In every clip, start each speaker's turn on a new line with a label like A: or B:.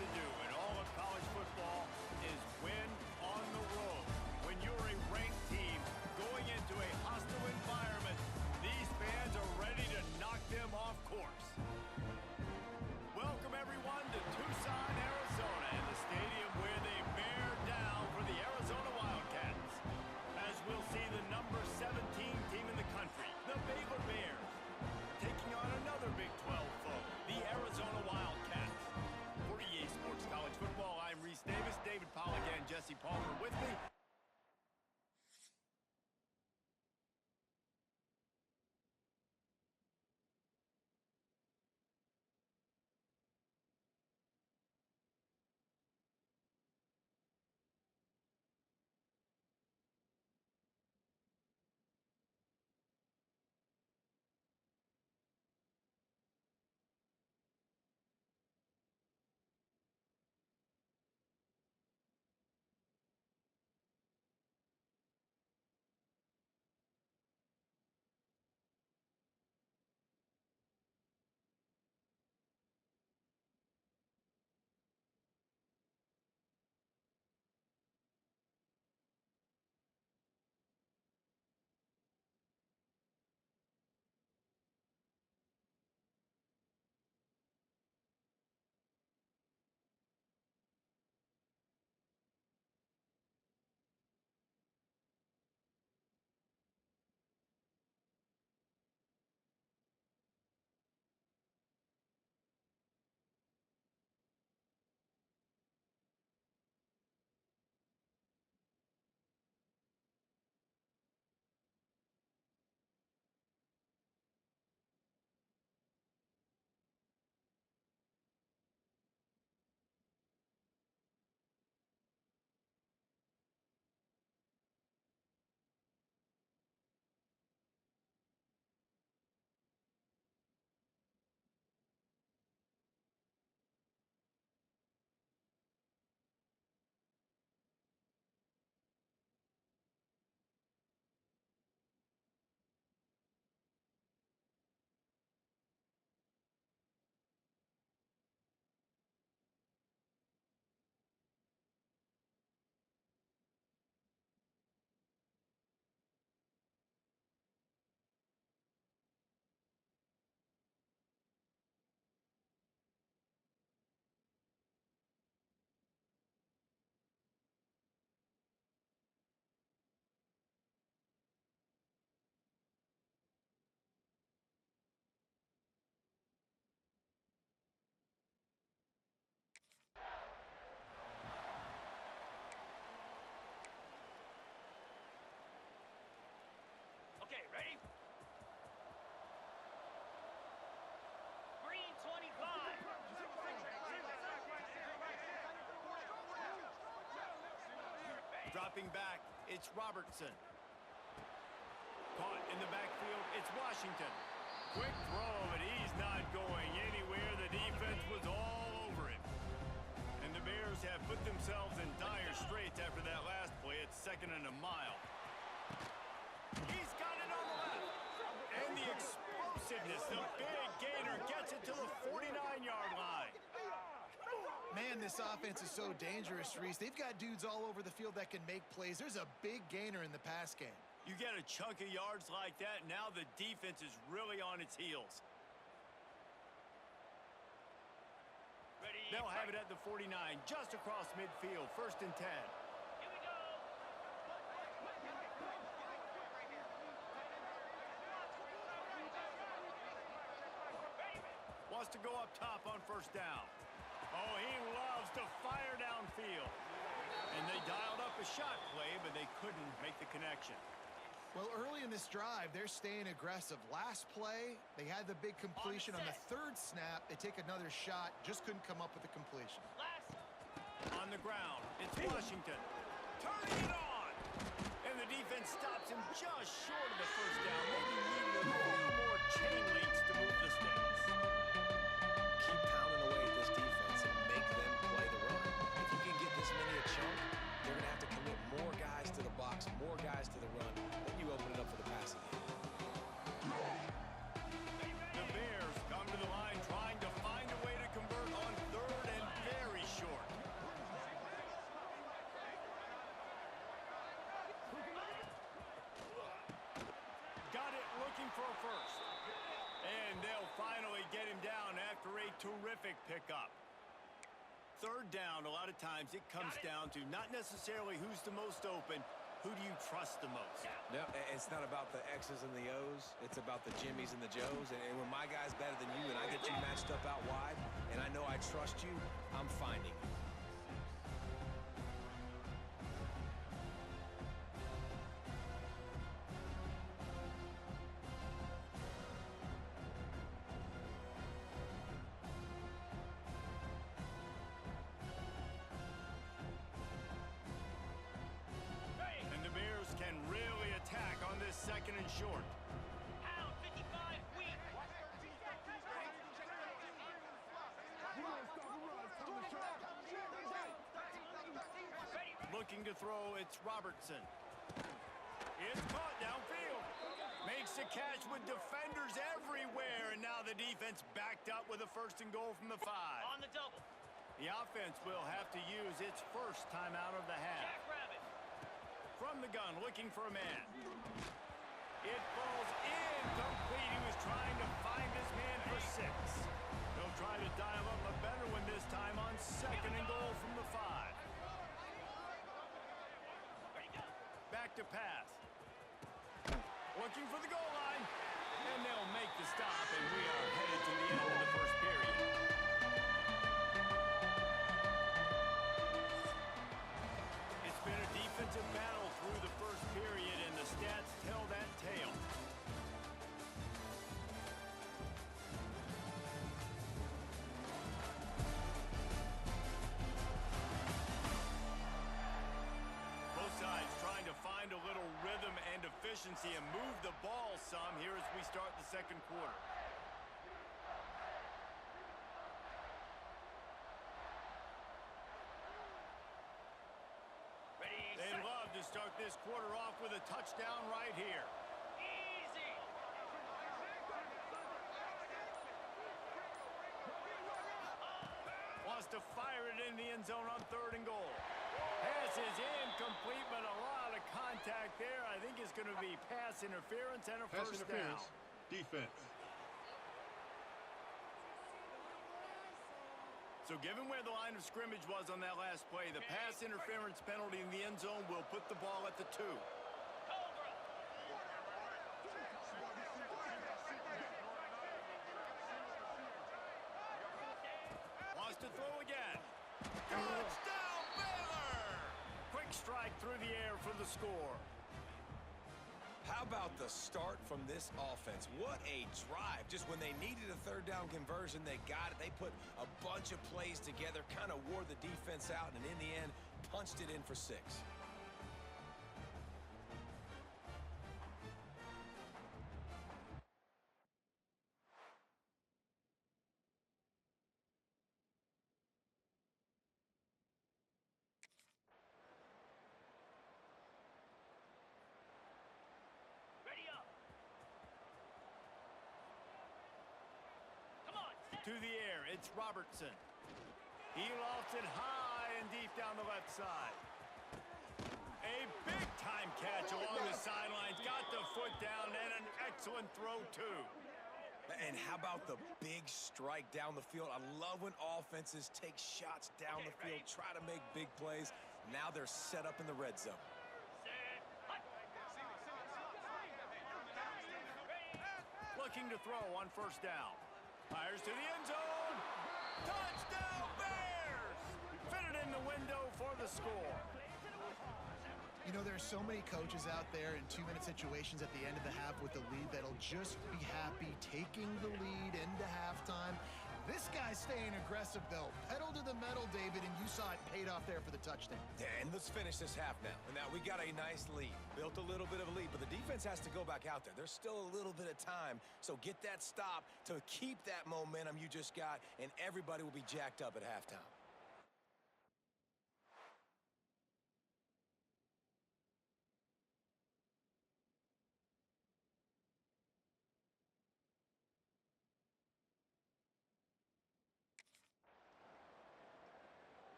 A: to do in all of college football is win on the road. When you're a ranked team going into a hostile environment, these fans are ready to knock them off course. Welcome, everyone, to Tucson, Arizona, and the stadium where they bear down for the Arizona Wildcats. As we'll see the number 17 team in the country, the Baylor Bears, taking on another Big 12 foe, the Arizona Wildcats. For EA Sports College Football, I'm Reese Davis, David Pollack, and Jesse Palmer with me.
B: Okay, ready? Green 25.
A: Dropping back, it's Robertson. Caught in the backfield, it's Washington. Quick throw, but he's not going anywhere. The defense was all over him. And the Bears have put themselves in dire straits after that last play. It's 2nd and a mile. He's got it on the left. And the explosiveness, the big gainer gets it to the 49-yard line.
C: Man, this offense is so dangerous, Reese. They've got dudes all over the field that can make plays. There's a big gainer in the pass game.
A: You get a chunk of yards like that, now the defense is really on its heels.
B: Ready?
A: They'll have it at the 49, just across midfield, 1st and 10.
B: Here we go.
A: Wants to go up top on 1st down. Oh, he loves to fire downfield. And they dialed up a shot play, but they couldn't make the connection.
C: Well, early in this drive, they're staying aggressive. Last play, they had the big completion. On the 3rd snap, they take another shot, just couldn't come up with the completion.
B: Last.
A: On the ground, it's Washington. Turning it on! And the defense stops him just short of the 1st down. Maybe needed a few more chain links to move the sticks.
D: Keep pounding away at this defense and make them play the run. If you can get this many a chunk, they're going to have to commit more guys to the box, more guys to the run. Then you open it up for the passing game.
A: The Bears come to the line trying to find a way to convert on 3rd and very throw first. And they'll finally get him down after a terrific pickup. Third down, a lot of times it comes down to not necessarily who's the most open, who do you trust the most?
D: No, it's not about the X's and the O's. It's about the Jimmys and the Joes. And when my guy's better than you and I get you matched up out wide, and I know I trust you, I'm finding you.
A: And the Bears can really attack on this second and short.
B: Pound 55 weak. Ready.
A: Looking to throw, it's Robertson. It's caught downfield. Makes the catch with defenders everywhere, and now the defense backed up with a first and goal from the 5.
B: On the double.
A: The offense will have to use its first time out of the half.
B: Jackrabbit.
A: From the gun, looking for a man. It falls incomplete. He was trying to find his man for 6. They'll try to dial up a better one this time on second and goal from the 5.
B: Ready, go.
A: Back to pass. Looking for the goal line. And they'll make the stop, and we are headed to the end of the first period. It's been a defensive battle through the first period, and the stats tell that tale. Both sides trying to find a little rhythm and efficiency and move the ball some here as we start the second quarter.
B: Ready,
A: They'd
B: set.
A: love to start this quarter off with a touchdown right here.
B: Easy.
A: Wants to fire it in the end zone on third and goal. Pass is incomplete, but a lot of contact there. I think it's going to be pass interference and a
E: Pass
A: first
E: interference.
A: down.
E: Defense.
A: So given where the line of scrimmage was on that last play, the pass interference penalty in the end zone will put the ball at the 2.
B: Cobra.
A: Wants to throw again. Touchdown, Baylor! Quick strike through the air for the score.
D: How about the start from this offense? What a drive. Just when they needed a third down conversion, they got it. They put a bunch of plays together, kind of wore the defense out, and in the end, punched it in for 6.
B: Ready up. Come on, set.
A: To the air, it's Robertson. He lofts it high and deep down the left side. A big-time catch along the sidelines. Got the foot down and an excellent throw, too.
D: And how about the big strike down the field? I love when offenses take shots down the field, try to make big plays. Now they're set up in the red zone.
B: Set. Hut.
A: Looking to throw on first down. Fires to the end zone. Touchdown, Bears! Fitted in the window for the score.
C: You know, there's so many coaches out there in 2-minute situations at the end of the half with the lead that'll just be happy taking the lead into halftime. This guy's staying aggressive, though. Pedal to the metal, David, and you saw it paid off there for the touchdown.
D: And let's finish this half now. And now we got a nice lead. Built a little bit of a lead, but the defense has to go back out there. There's still a little bit of time. So get that stop to keep that momentum you just got, and everybody will be jacked up at halftime.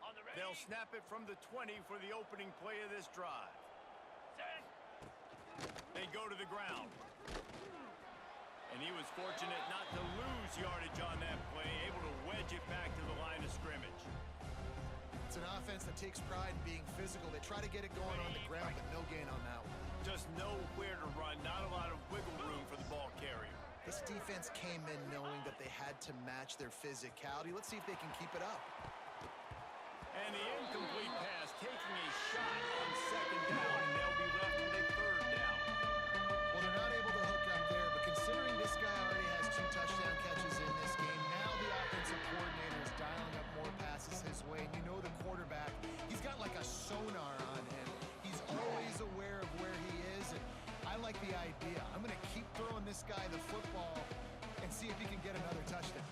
B: On the ready.
A: They'll snap it from the 20 for the opening play of this drive.
B: Set.
A: They go to the ground. And he was fortunate not to lose yardage on that play, able to wedge it back to the line of scrimmage.
C: It's an offense that takes pride in being physical. They try to get it going on the ground, but no gain on that one.
A: Just nowhere to run, not a lot of wiggle room for the ball carrier.
C: This defense came in knowing that they had to match their physicality. Let's see if they can keep it up.
A: And the incomplete pass taking a shot on second down, and they'll be left with a third down.
C: Well, they're not able to hook up there, but considering this guy already has 2 touchdown catches in this game, now the offensive coordinator is dialing up more passes his way. And you know the quarterback, he's got like a sonar on him. He's always aware of where he is, and I like the idea. I'm going to keep throwing this guy the football and see if he can get another touchdown.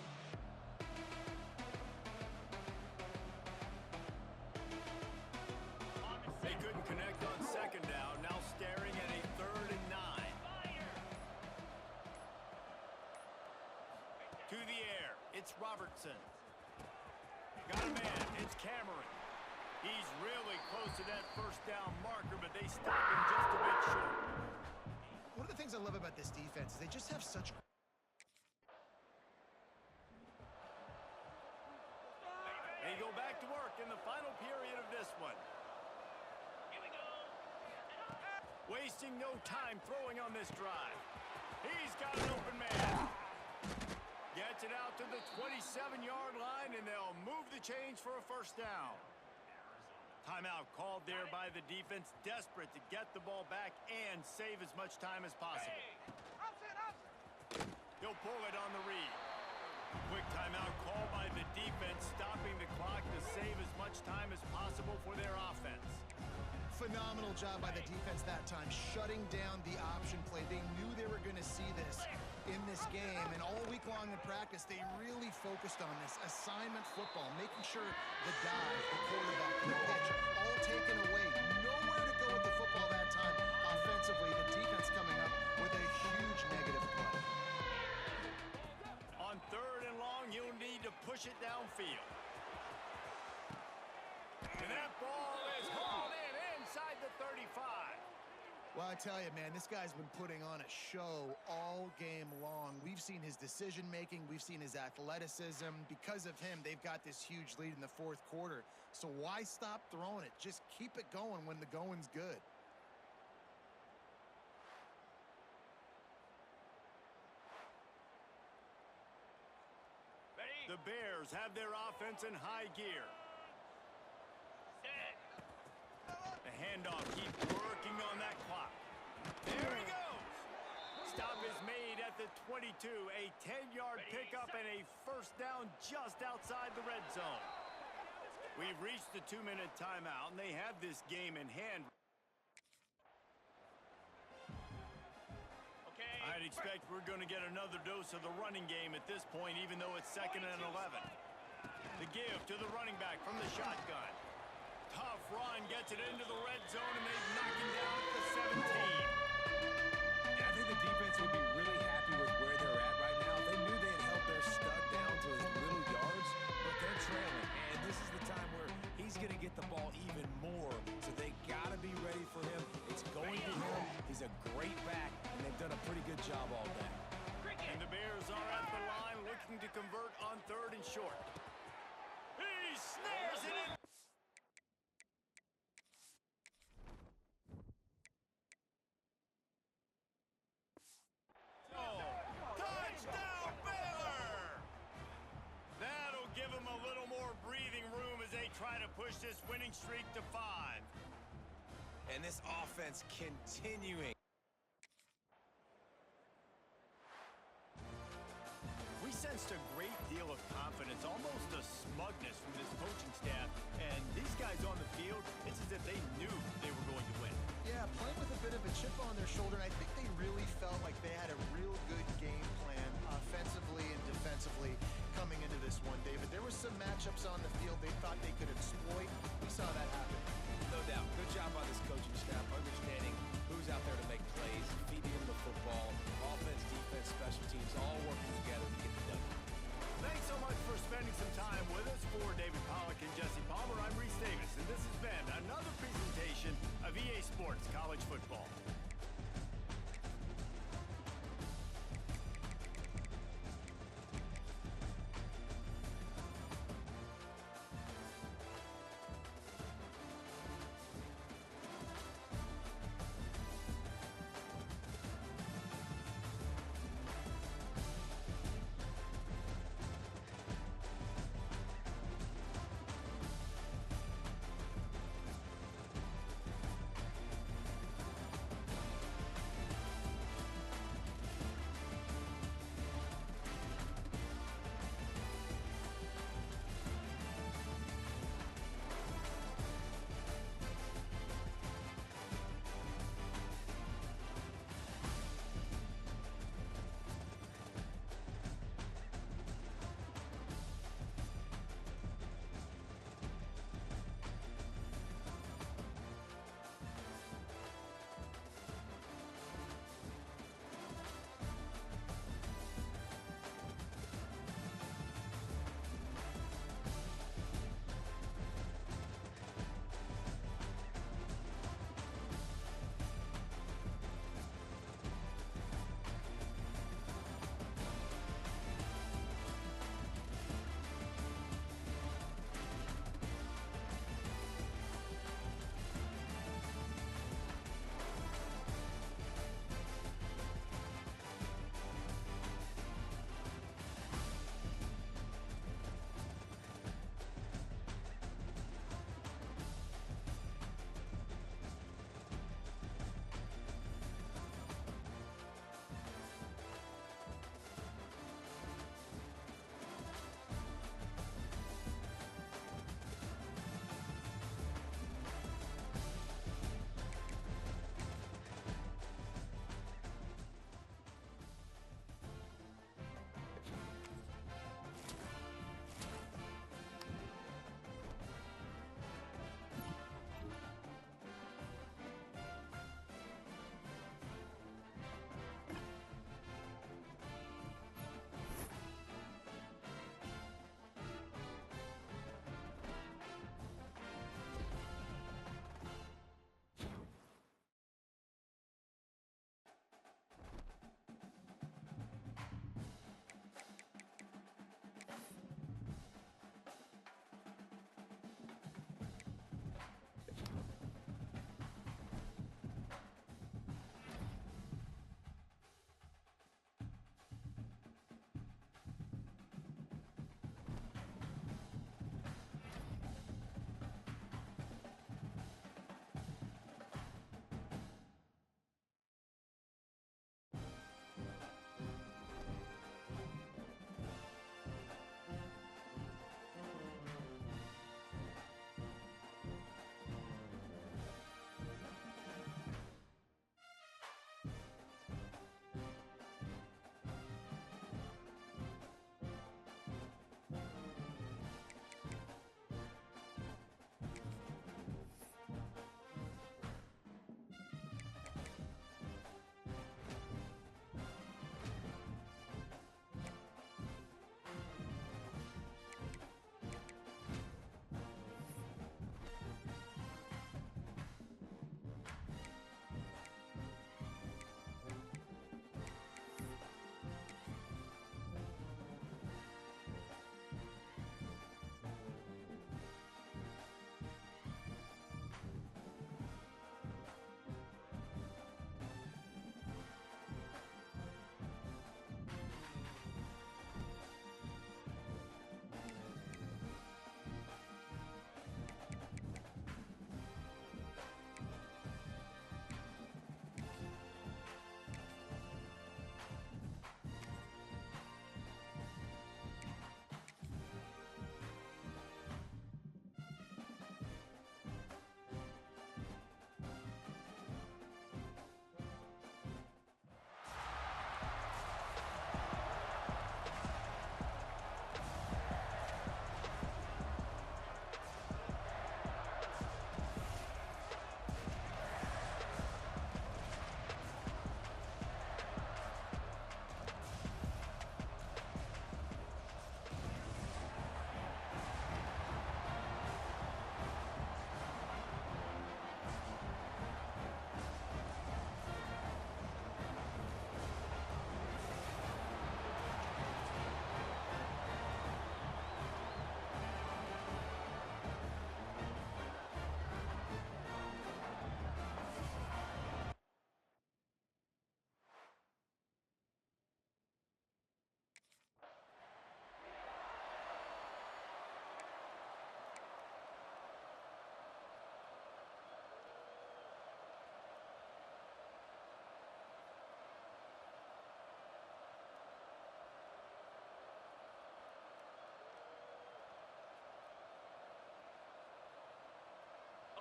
A: They couldn't connect on second down, now staring at a 3rd and 9. To the air, it's Robertson. Got a man, it's Cameron. He's really close to that first down marker, but they stop him just a bit short.
C: One of the things I love about this defense is they just have such...
A: They go back to work in the final period of this one.
B: Here we go.
A: Wasting no time throwing on this drive. He's got an open man. Gets it out to the 27-yard line, and they'll move the chains for a first down. Timeout called there by the defense, desperate to get the ball back and save as much time as possible. He'll pull it on the read. Quick timeout called by the defense, stopping the clock to save as much time as possible for their offense.
C: Phenomenal job by the defense that time, shutting down the option play. They knew they were going to see this in this game, and all week long in practice, they really focused on this assignment football, making sure the dive, the quarterback, the pitch, all taken away. Nowhere to go with the football that time offensively. The defense coming up with a huge negative play.
A: On 3rd and long, you'll need to push it downfield. And that ball is hauled in inside the 35.
C: Well, I tell you, man, this guy's been putting on a show all game long. We've seen his decision-making. We've seen his athleticism. Because of him, they've got this huge lead in the 4th quarter. So why stop throwing it? Just keep it going when the going's good.
B: Ready?
A: The Bears have their offense in high gear.
B: Set.
A: The handoff keeps working on that clock. There he goes. Stop is made at the 22. A 10-yard pickup and a first down just outside the red zone. We've reached the 2-minute timeout, and they have this game in hand.
B: Okay.
A: I'd expect we're going to get another dose of the running game at this point, even though it's 2nd and 11. The give to the running back from the shotgun. Tough run, gets it into the red zone, and they knock him down at the 17.
D: Yeah, I think the defense would be really happy with where they're at right now. They knew they had held their stud down to his little yards, but they're trailing. And this is the time where he's going to get the ball even more. So they got to be ready for him. It's going to him. He's a great back, and they've done a pretty good job all day.
A: And the Bears are at the line looking to convert on 3rd and short. He snares it in. Touchdown, Baylor! That'll give them a little more breathing room as they try to push this winning streak to 5.
D: And this offense continuing.
A: We sensed a great deal of confidence, almost a smugness from this coaching staff. And these guys on the field, it's as if they knew they were going to win.
C: Yeah, playing with a bit of a chip on their shoulder, and I think they really felt like they had a real good game plan offensively and defensively coming into this one, David. There were some matchups on the field they thought they could exploit. We saw that happen.
D: No doubt. Good job by this coaching staff, understanding who's out there to make plays, feeding them the football, offense, defense, special teams, all working together to get the W.
A: Thanks so much for spending some time with us. For David Pollack and Jesse Palmer, I'm Reese Davis, and this has been another presentation of EA Sports College Football.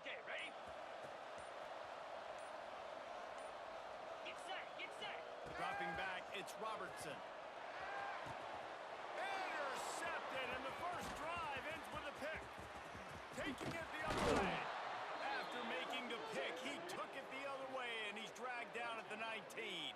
B: Okay, ready? Get set, get set.
A: Dropping back, it's Robertson. Intercepted, and the first drive ends with a pick. Taking it the other way. After making the pick, he took it the other way, and he's dragged down at the 19.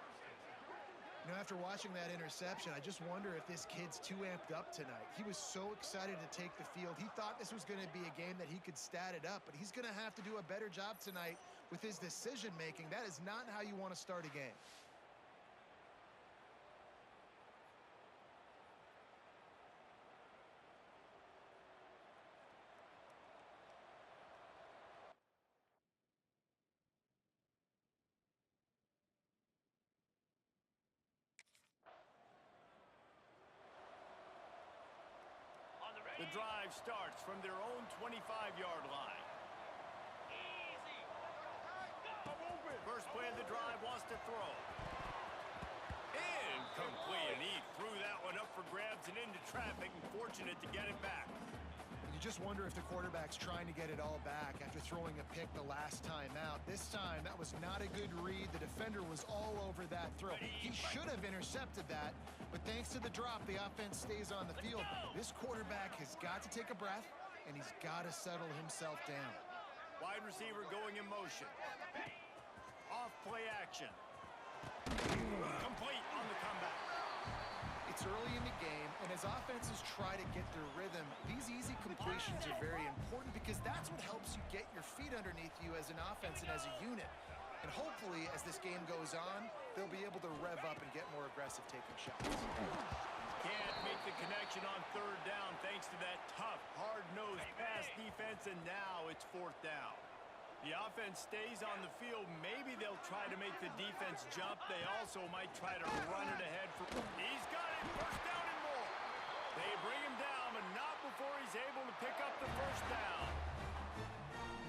C: You know, after watching that interception, I just wonder if this kid's too amped up tonight. He was so excited to take the field. He thought this was going to be a game that he could stat it up, but he's going to have to do a better job tonight with his decision-making. That is not how you want to start a game.
B: On the ready.
A: The drive starts from their own 25-yard line.
B: Easy.
A: First play of the drive, wants to throw. Incomplete, and he threw that one up for grabs and into traffic, and fortunate to get it back.
C: You just wonder if the quarterback's trying to get it all back after throwing a pick the last time out. This time, that was not a good read. The defender was all over that throw. He should have intercepted that, but thanks to the drop, the offense stays on the field. This quarterback has got to take a breath, and he's got to settle himself down.
A: Wide receiver going in motion. Off play action. Complete on the comeback.
C: It's early in the game, and as offenses try to get their rhythm, these easy completions are very important because that's what helps you get your feet underneath you as an offense and as a unit. And hopefully, as this game goes on, they'll be able to rev up and get more aggressive taking shots.
A: Can't make the connection on third down thanks to that tough, hard-nosed pass defense, and now it's fourth down. The offense stays on the field. Maybe they'll try to make the defense jump. They also might try to run it ahead. He's got it. First down and more. They bring him down, but not before he's able to pick up the first down.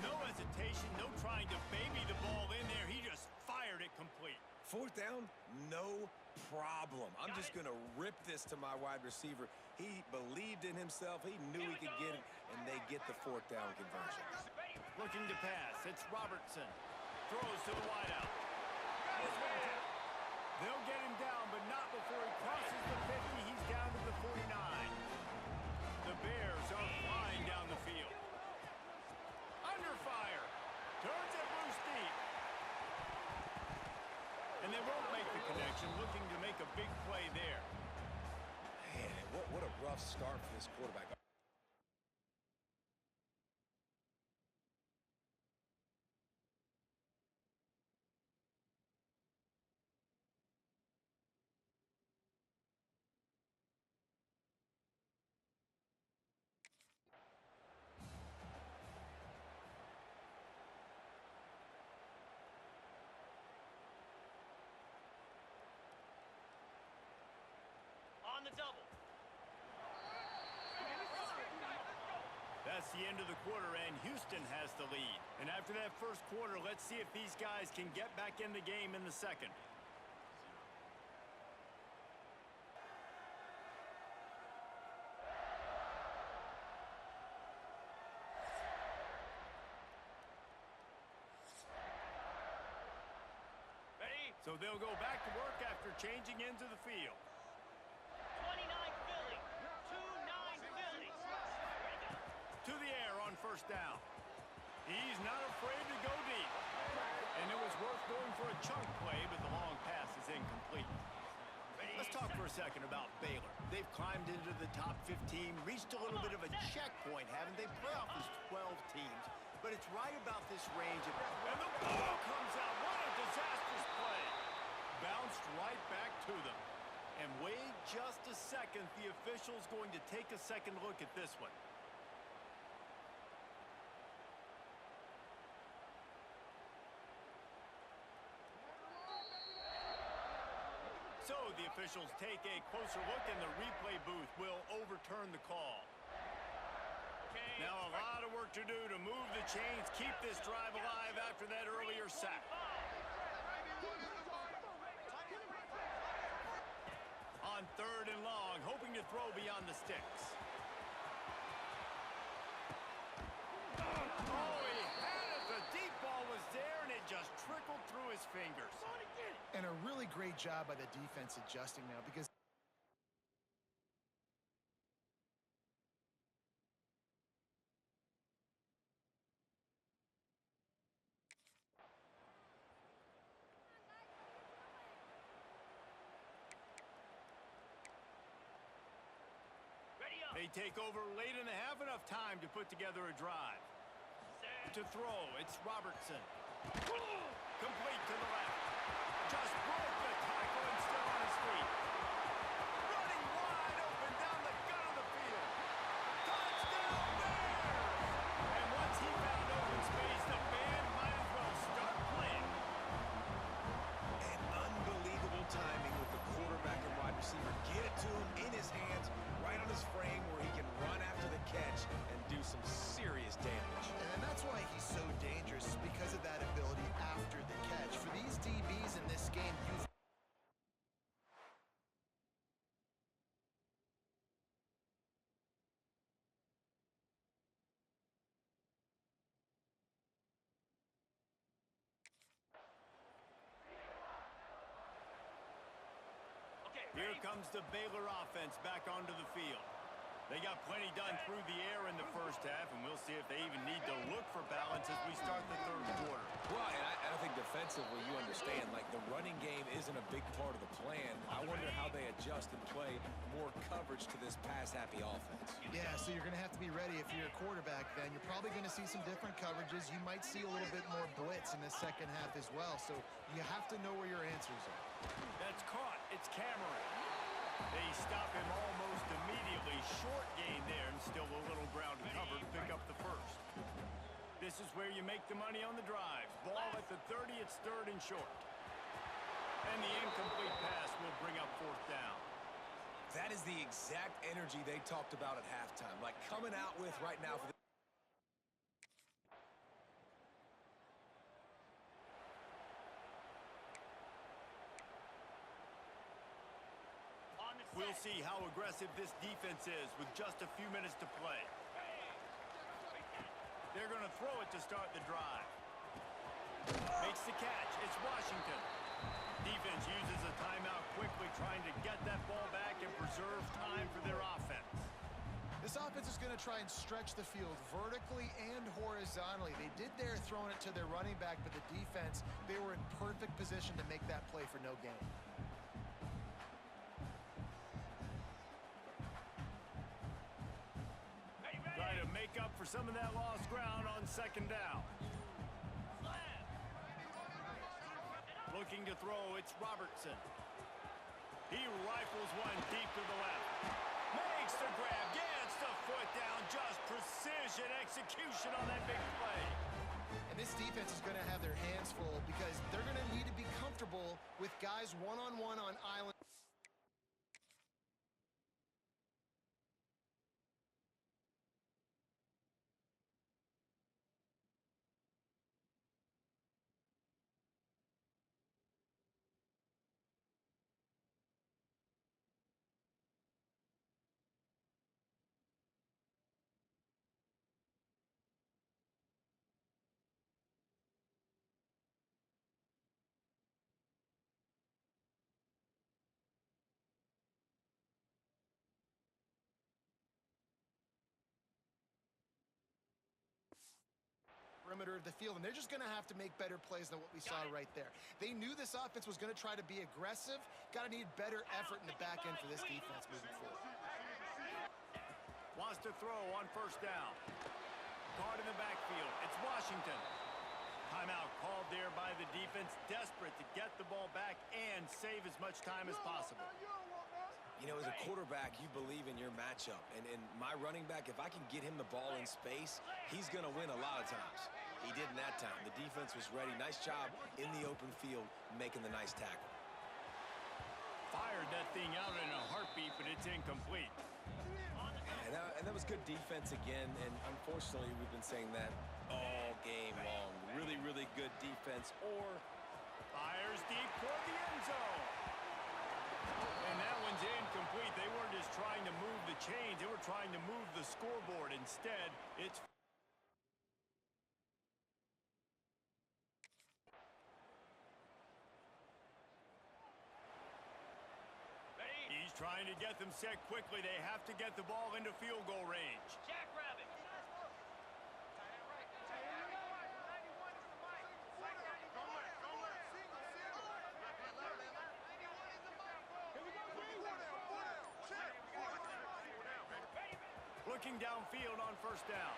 A: No hesitation, no trying to baby the ball in there. He just fired it complete.
D: Fourth down, no problem. I'm just going to rip this to my wide receiver. He believed in himself. He knew he could get it, and they get the fourth down conversion.
A: Looking to pass. It's Robertson. Throws to the wideout. They'll get him down, but not before he crosses the 50. He's down to the 49. The Bears are flying down the field. Under fire. Turns it loose deep. And they won't make the connection, looking to make a big play there.
D: Man, what a rough start for this quarterback.
B: On the double.
A: That's the end of the quarter, and Houston has the lead. And after that first quarter, let's see if these guys can get back in the game in the second.
B: Ready?
A: So they'll go back to work after changing into the field.
B: 29 Philly. 2-9 Philly. Ready, go.
A: To the air on first down. He's not afraid to go deep. And it was worth going for a chunk play, but the long pass is incomplete. Let's talk for a second about Baylor. They've climbed into the top 15, reached a little bit of a checkpoint, haven't they? Playoff is 12 teams, but it's right about this range. And the ball comes out. What a disastrous play. Bounced right back to them. And wait just a second. The official's going to take a second look at this one. So the officials take a closer look, and the replay booth will overturn the call.
B: Okay.
A: Now a lot of work to do to move the chains, keep this drive alive after that earlier sack. On third and long, hoping to throw beyond the sticks. Oh, he had
C: great job by the defense adjusting now because
B: Ready up.
A: They take over late in the half, enough time to put together a drive.
B: Set.
A: To throw, it's Robertson. Complete to the left. Just broke the tackle and still on his feet. Running wide open down the gut of the field. Touchdown Bears! And once he found open space, the band might as well start playing.
D: And unbelievable timing with the quarterback and wide receiver. Get it to him in his hands, right on his frame where he can run after the catch and do some serious damage.
C: and that's why he's so dangerous, because of that ability after the catch. For these DBs in this game, you've
B: Okay,
A: Here
B: ready?
A: comes the Baylor offense back onto the field. They got plenty done through the air in the first half, and we'll see if they even need to look for balance as we start the third quarter.
D: Well, and I think defensively, you understand, like the running game isn't a big part of the plan. I wonder how they adjust and play more coverage to this pass-happy offense.
C: Yeah, so you're going to have to be ready if you're a quarterback then. You're probably going to see some different coverages. You might see a little bit more blitz in the second half as well, so you have to know where your answers are.
A: That's caught. It's Cameron. They stop him almost immediately. Short gain there and still a little ground to cover to pick up the first. This is where you make the money on the drive. Ball at the 30, it's third and short. And the incomplete pass will bring up fourth down.
D: That is the exact energy they talked about at halftime, like coming out with right now for the
B: On the set.
A: We'll see how aggressive this defense is with just a few minutes to play. They're going to throw it to start the drive. Makes the catch. It's Washington. Defense uses a timeout quickly, trying to get that ball back and preserve time for their offense.
C: This offense is going to try and stretch the field vertically and horizontally. They did there throwing it to their running back, but the defense, they were in perfect position to make that play for no gain.
B: Ready, ready.
A: Try to make up for some of that lost ground on second down.
B: Slam.
A: Looking to throw, it's Robertson. He rifles one deep to the left. Makes the grab, gets the foot down. Just precision execution on that big play.
C: And this defense is going to have their hands full because they're going to need to be comfortable with guys one-on-one on island. Perimeter of the field, and they're just going to have to make better plays than what we saw right there. They knew this offense was going to try to be aggressive. Got to need better effort in the back end for this defense moving forward.
A: Wants to throw on first down. Caught in the backfield. It's Washington. Timeout called there by the defense, desperate to get the ball back and save as much time as possible.
D: You know, as a quarterback, you believe in your matchup. And my running back, if I can get him the ball in space, he's going to win a lot of times. He did in that time. The defense was ready. Nice job in the open field making the nice tackle.
A: Fired that thing out in a heartbeat, but it's incomplete.
D: And that was good defense again. And unfortunately, we've been saying that all game long. Really, really good defense. Or
A: Fires deep toward the end zone. And that one's incomplete. They weren't just trying to move the chains. They were trying to move the scoreboard. Instead, it's... Trying to get them set quickly. They have to get the ball into field goal range.
B: Jackrabbit.
A: Looking downfield on first down.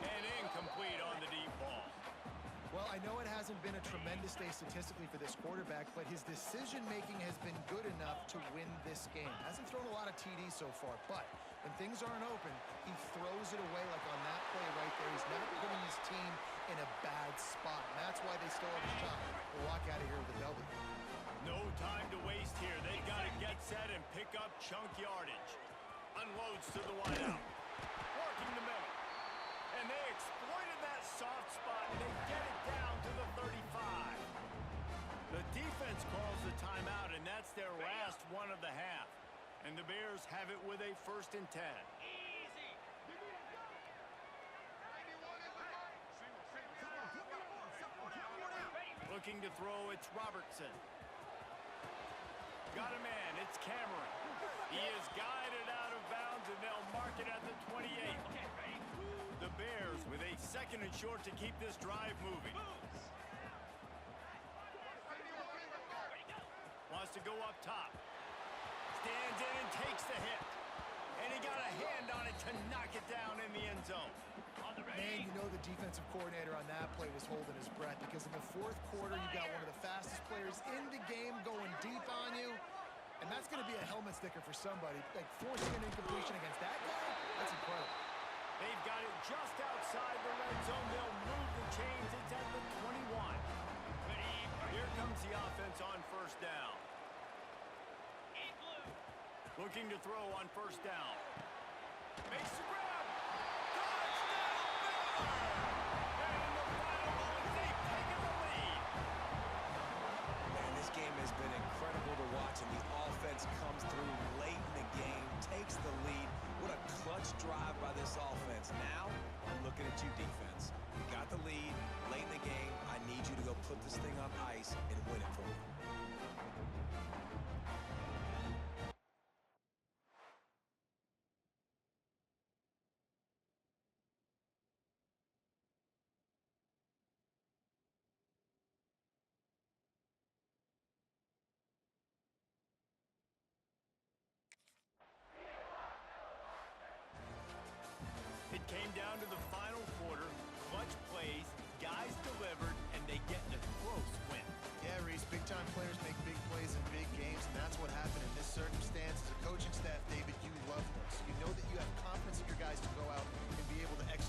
A: And incomplete on the deep ball.
C: Well, I know it hasn't been a tremendous day statistically for this quarterback, but his decision-making has been good enough to win this game. Hasn't thrown a lot of TDs so far, but when things aren't open, he throws it away like on that play right there. He's not putting his team in a bad spot, and that's why they still have a shot to walk out of here with a W.
A: No time to waste here. They've got to get set and pick up chunk yardage. Unloads to the wideout. Working the middle. And they exploited that soft spot, and they get it down to the 35. The defense calls the timeout, and that's their last one of the half. And the Bears have it with a 1st and 10.
B: Easy.
A: Looking to throw, it's Robertson. Got a man, it's Cameron. He is guided out of bounds, and they'll mark it at the 28.
B: Okay, ready?
A: The Bears with a 2nd and short to keep this drive moving. Wants to go up top. Stands in and takes the hit. And he got a hand on it to knock it down in the end zone.
B: On the
C: Man,
B: ready.
C: you know the defensive coordinator on that play was holding his breath because in the 4th quarter, you got one of the fastest players in the game going deep on you. And that's going to be a helmet sticker for somebody. Like, forcing an incompletion against that guy, that's incredible.
A: They've got it just outside the red zone. They'll move the chains. It's at the 21.
B: Ready.
A: Here comes the offense on first down.
B: In blue.
A: Looking to throw on first down. Makes the grab. Touchdown, Bears! And in the final moments, they've taken the lead.
D: Man, this game has been incredible to watch, and the offense comes through late in the game, takes the lead. What a clutch drive by this offense. Now, I'm looking at you, defense. You got the lead late in the game. I need you to go put this thing on ice and win it for me.
A: It came down to the final quarter. Clutch plays, guys delivered, and they get a close win.
C: Yeah, Reese, big-time players make big plays in big games, and that's what happened in this circumstance. As a coaching staff, David, you love this. You know that you have confidence in your guys to go out and be able to execute